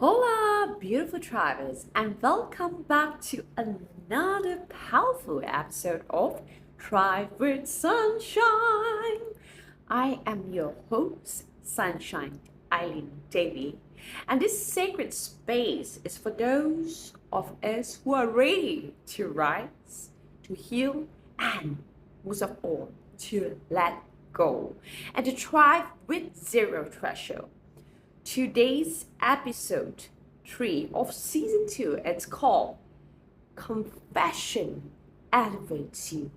Hola, beautiful drivers, and welcome back to another powerful episode of Drive with Sunshine. I am your host, Sunshine Eileen Davy, and this sacred space is for those of us who are ready to rise, to heal, and most of all, to let go, and to thrive with zero threshold. Today's episode 3 of season 2, it's called Confession Elevates You.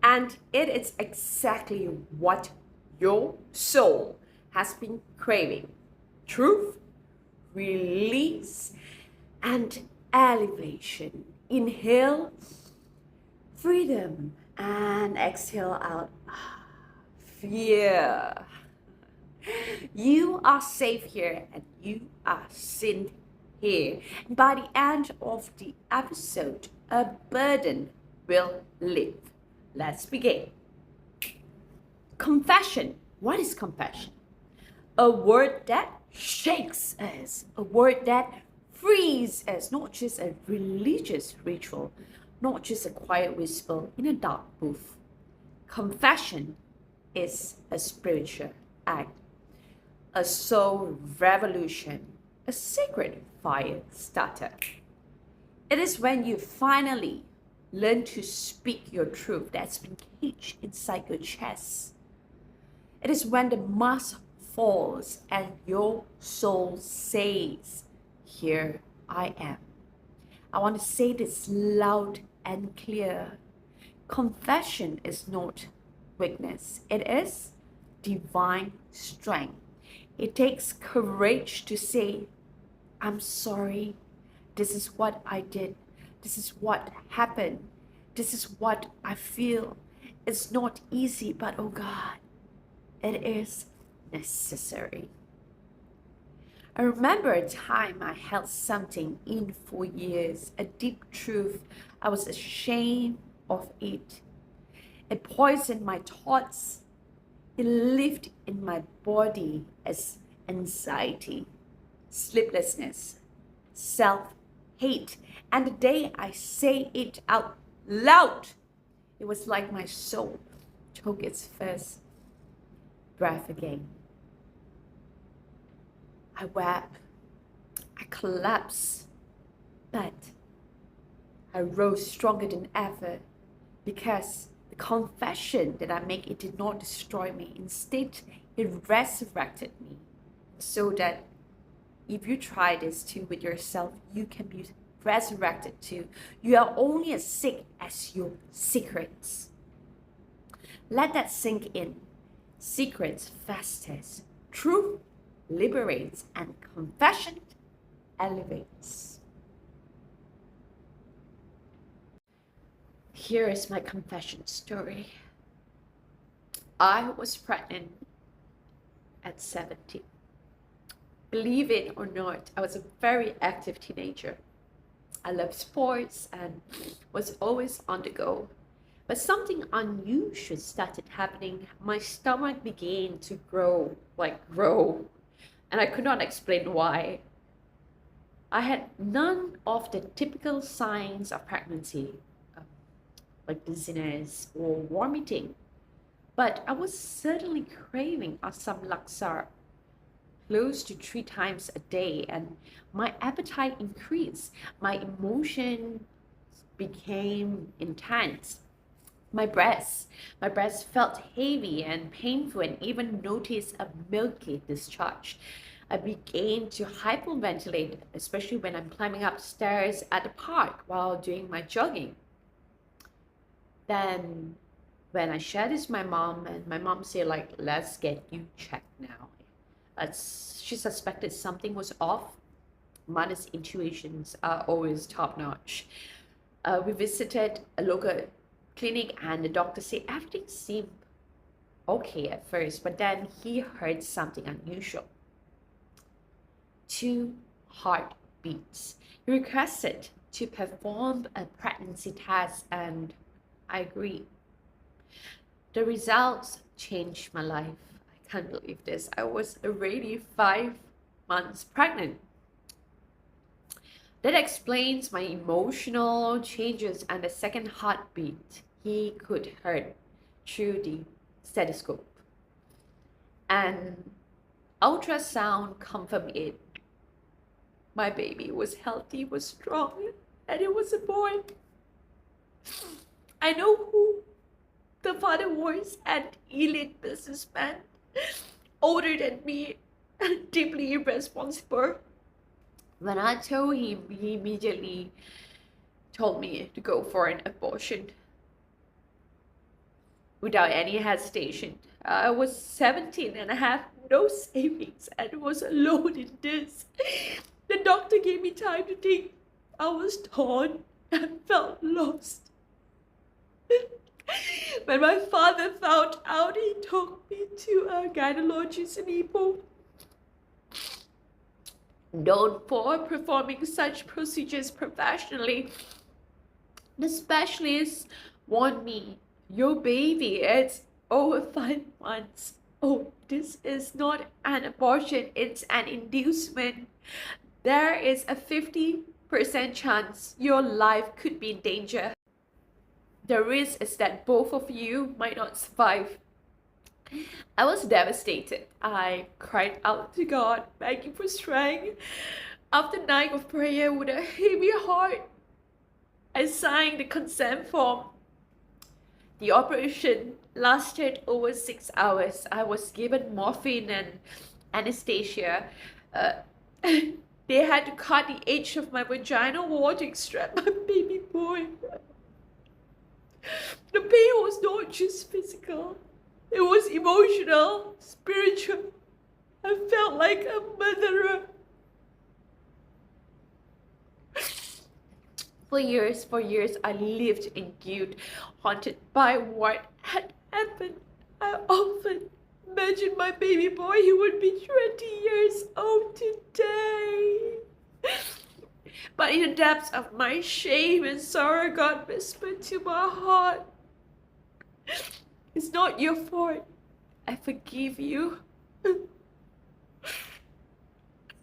And it is exactly what your soul has been craving: truth, release, and elevation. Inhale freedom and exhale out fear. You are safe here and you are seen here. And by the end of the episode, a burden will lift. Let's begin. Confession. What is confession? A word that shakes us, a word that frees us, not just a religious ritual, not just a quiet whisper in a dark booth. Confession is a spiritual act, a soul revolution, a sacred fire starter. It is when you finally learn to speak your truth that's been caged inside your chest. It is when the mask falls and your soul says, "Here I am." I want to say this loud and clear. Confession is not weakness, it is divine strength. It takes courage to say, "I'm sorry. This is what I did. This is what happened. This is what I feel. It's not easy, but oh God, it is necessary." I remember a time I held something in for years, a deep truth. I was ashamed of it. It poisoned my thoughts. It lived in my body as anxiety, sleeplessness, self-hate. And the day I say it out loud, it was like my soul took its first breath again. I wept, I collapsed, but I rose stronger than ever because the confession that I make, it did not destroy me. Instead, it resurrected me. So that if you try this too with yourself, you can be resurrected too. You are only as sick as your secrets. Let that sink in. Secrets festers. Truth liberates, and confession elevates. Here is my confession story. I was pregnant at 17. Believe it or not, I was a very active teenager. I loved sports and was always on the go. But something unusual started happening. My stomach began to grow. And I could not explain why. I had none of the typical signs of pregnancy, like dizziness or vomiting. But I was certainly craving some laksa close to 3 times a day, and my appetite increased. My emotion became intense. My breast felt heavy and painful, and even noticed a milky discharge. I began to hyperventilate, especially when I'm climbing up stairs at the park while doing my jogging. Then when I shared this with my mom, and my mom said, like, "Let's get you checked now." She suspected something was off. Mother's intuitions are always top notch. We visited a local clinic, and the doctor said everything seemed okay at first, but then he heard something unusual. 2 heartbeats. He requested to perform a pregnancy test, and I agreed. The results changed my life. I can't believe this. I was already 5 months pregnant. That explains my emotional changes and the second heartbeat he could hear through the stethoscope. And ultrasound confirmed it. My baby was healthy, was strong, and it was a boy. I know who the father was, an elite businessman, older than me, and deeply irresponsible. When I told him, he immediately told me to go for an abortion without any hesitation. I was 17 and I had no savings and was alone in this. The doctor gave me time to think. I was torn and felt lost. When my father found out, he took me to a gynecologist in Ipoh, known for performing such procedures professionally. The specialist warned me, your baby is over 5 months. Oh, this is not an abortion, it's an inducement. There is a 50% chance your life could be in danger. The risk is that both of you might not survive. I was devastated. I cried out to God, begging for strength. After a night of prayer with a heavy heart, I signed the consent form. The operation lasted over 6 hours. I was given morphine and anesthesia. They had to cut the edge of my vaginal wall to extract my baby boy. The pain was not just physical. It was emotional, spiritual. I felt like a murderer. For years, I lived in guilt, haunted by what had happened. I often imagined my baby boy, he would be 20 years old today. But in the depths of my shame and sorrow, God whispered to my heart, it's not your fault. I forgive you.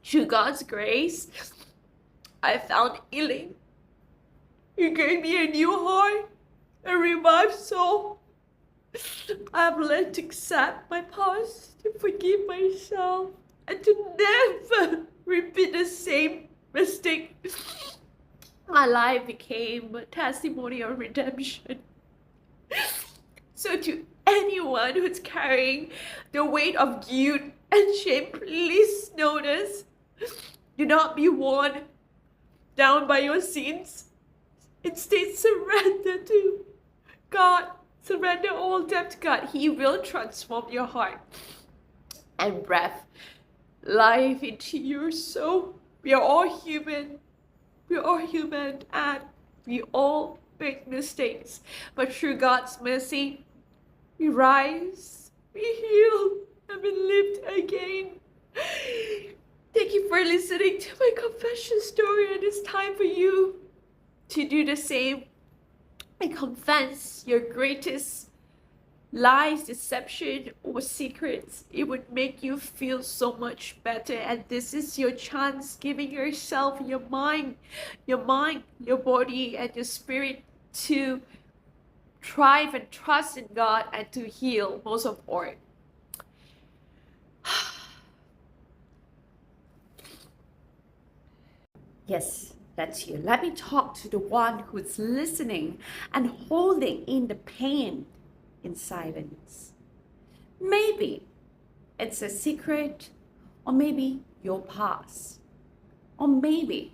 Through God's grace, I found healing. He gave me a new heart, a revived soul. I've learned to accept my past, to forgive myself, and to never repeat the same mistake. My life became a testimony of redemption. So to anyone who's carrying the weight of guilt and shame, please know this. Do not be worn down by your sins. Instead, surrender to God. Surrender all them to God. He will transform your heart and breathe life into your soul. We are all human. We are all human and we all make mistakes. But through God's mercy, we rise, we heal, and we live again. Thank you for listening to my confession story, and it's time for you to do the same and confess your greatest lies, deception, or secrets. It would make you feel so much better, and this is your chance, giving yourself, your mind, your body, and your spirit to thrive and trust in God and to heal most of all. Yes, that's you. Let me talk to the one who's listening and holding in the pain in silence. Maybe it's a secret, or maybe your past, or maybe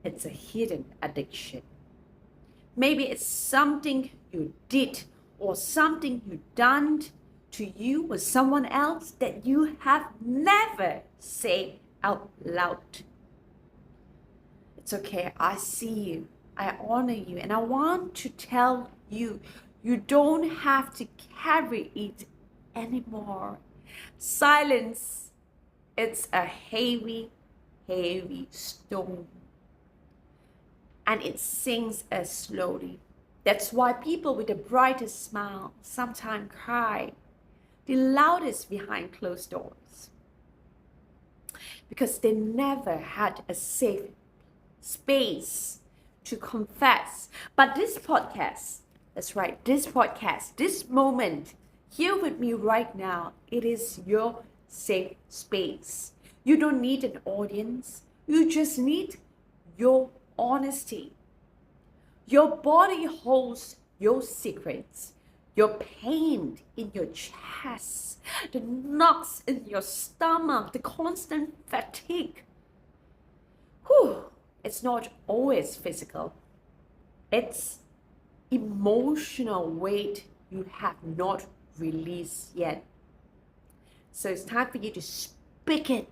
it's a hidden addiction. Maybe it's something you did or something you done to you or someone else that you have never said out loud. It's okay. I see you. I honor you. And I want to tell you, you don't have to carry it anymore. Silence, it's a heavy, heavy stone. And it sinks as slowly. That's why people with the brightest smile sometimes cry the loudest behind closed doors. Because they never had a safe space to confess. But this podcast, that's right, this podcast, this moment here with me right now, it is your safe space. You don't need an audience. You just need your honesty. Your body holds your secrets, your pain in your chest, the knocks in your stomach, the constant fatigue. It's not always physical. It's emotional weight you have not released yet. So it's time for you to speak it,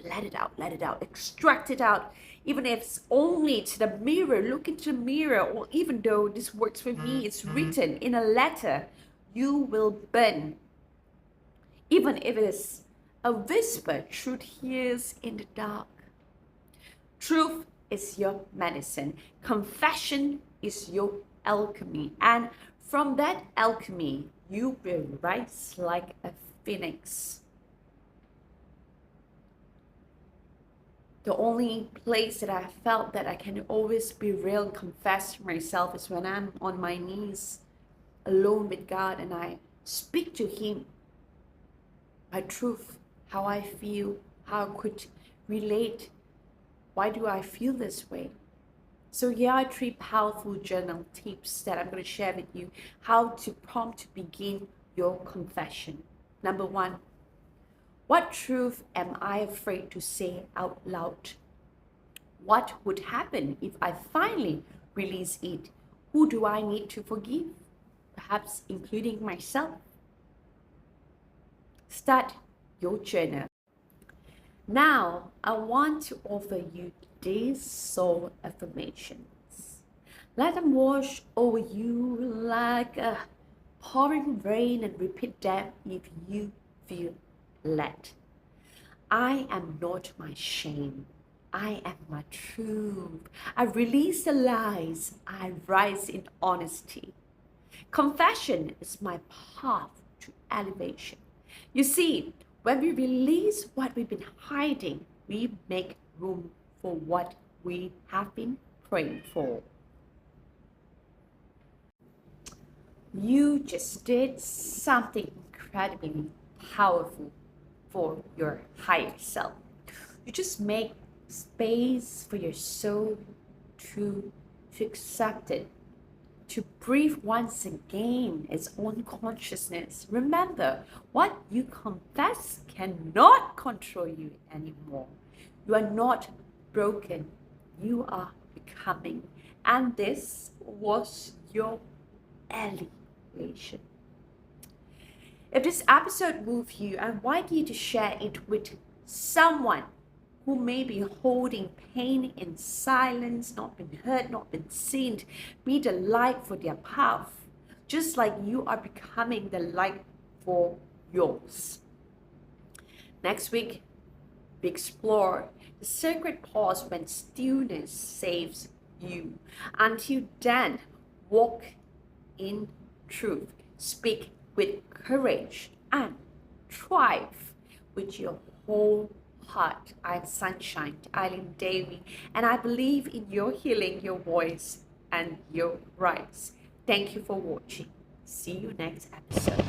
let it out, extract it out. Even if it's only to the mirror, look into the mirror, or even though this works for me, it's written in a letter, you will burn. Even if it is a whisper, truth hears in the dark. Truth is your medicine. Confession is your alchemy. And from that alchemy, you will rise like a phoenix. The only place that I felt that I can always be real and confess to myself is when I'm on my knees alone with God and I speak to Him my truth, how I feel, how I could relate. Why do I feel this way? So here are 3 powerful journal tips that I'm going to share with you how to prompt to begin your confession. Number 1, what truth am I afraid to say out loud? What would happen if I finally release it? Who do I need to forgive? Perhaps including myself. Start your journal. Now, I want to offer you these soul affirmations. Let them wash over you like a pouring rain and repeat them if you feel led. I am not my shame. I am my truth. I release the lies. I rise in honesty. Confession is my path to elevation. You see, when we release what we've been hiding, we make room for what we have been praying for. You just did something incredibly powerful for your higher self. You just make space for your soul to accept it, to breathe once again its own consciousness. Remember, what you confess cannot control you anymore. You are not broken. You are becoming. And this was your elevation. If this episode moved you, I invite you to share it with someone who may be holding pain in silence, not been heard, not been seen. Be the light for their path, just like you are becoming the light for yours. Next week, we explore the sacred pause when stillness saves you. Until then, walk in truth, speak with courage, and thrive with your whole heart. I'm Sunshine, Eileen Davy, and I believe in your healing, your voice, and your rise. Thank you for watching. See you next episode.